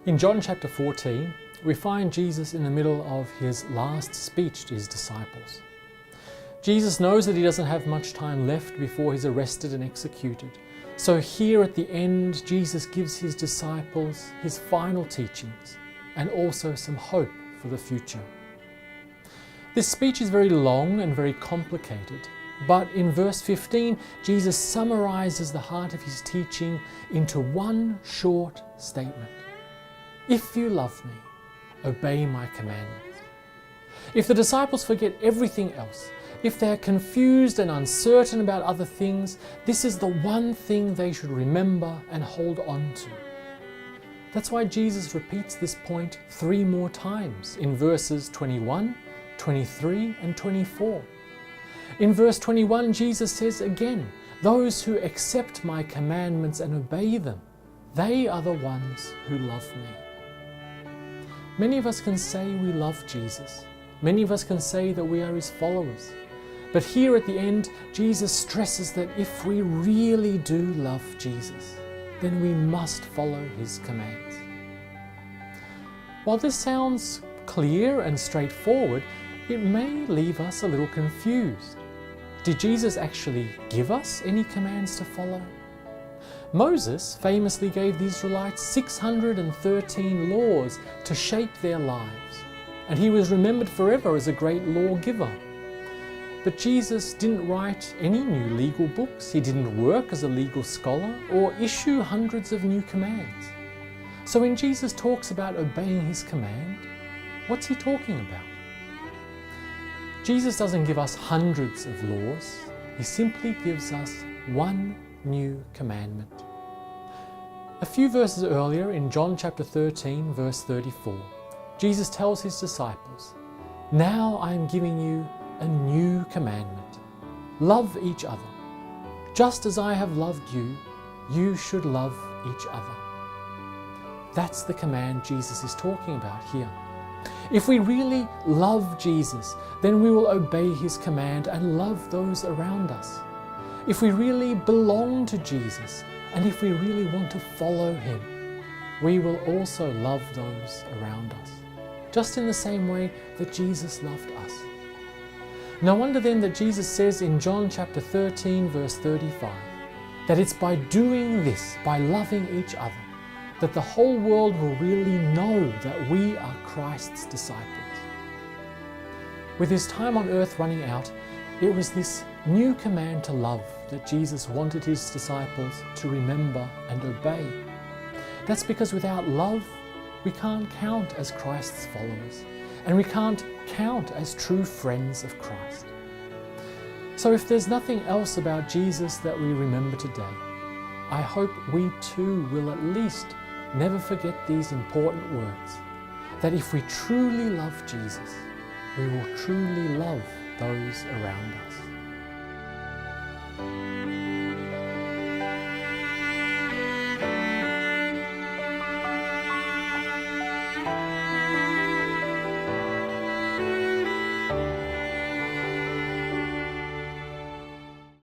In John chapter 14, we find Jesus in the middle of his last speech to his disciples. Jesus knows that he doesn't have much time left before he's arrested and executed. So here at the end, Jesus gives his disciples his final teachings and also some hope for the future. This speech is very long and very complicated, but in verse 15, Jesus summarizes the heart of his teaching into one short statement. If you love me, obey my commandments. If the disciples forget everything else, if they're confused and uncertain about other things, this is the one thing they should remember and hold on to. That's why Jesus repeats this point 3 more times in verses 21, 23 and 24. In verse 21, Jesus says again, "Those who accept my commandments and obey them, they are the ones who love me." Many of us can say we love Jesus. Many of us can say that we are his followers. But here at the end, Jesus stresses that if we really do love Jesus, then we must follow his commands. While this sounds clear and straightforward, it may leave us a little confused. Did Jesus actually give us any commands to follow? Moses famously gave the Israelites 613 laws to shape their lives, and he was remembered forever as a great lawgiver. But Jesus didn't write any new legal books, he didn't work as a legal scholar, or issue hundreds of new commands. So when Jesus talks about obeying his command, what's he talking about? Jesus doesn't give us hundreds of laws, he simply gives us one new commandment. A few verses earlier in John chapter 13 verse 34, Jesus tells his disciples, "Now I am giving you a new commandment. Love each other. Just as I have loved you, you should love each other." That's the command Jesus is talking about here. If we really love Jesus, then we will obey his command and love those around us. If we really belong to Jesus, and if we really want to follow him, we will also love those around us, just in the same way that Jesus loved us. No wonder then that Jesus says in John chapter 13 verse 35, that it's by doing this, by loving each other, that the whole world will really know that we are Christ's disciples. With his time on earth running out, it was this new command to love that Jesus wanted his disciples to remember and obey. That's because without love, we can't count as Christ's followers, and we can't count as true friends of Christ. So if there's nothing else about Jesus that we remember today, I hope we too will at least never forget these important words, that if we truly love Jesus, we will truly love those around us.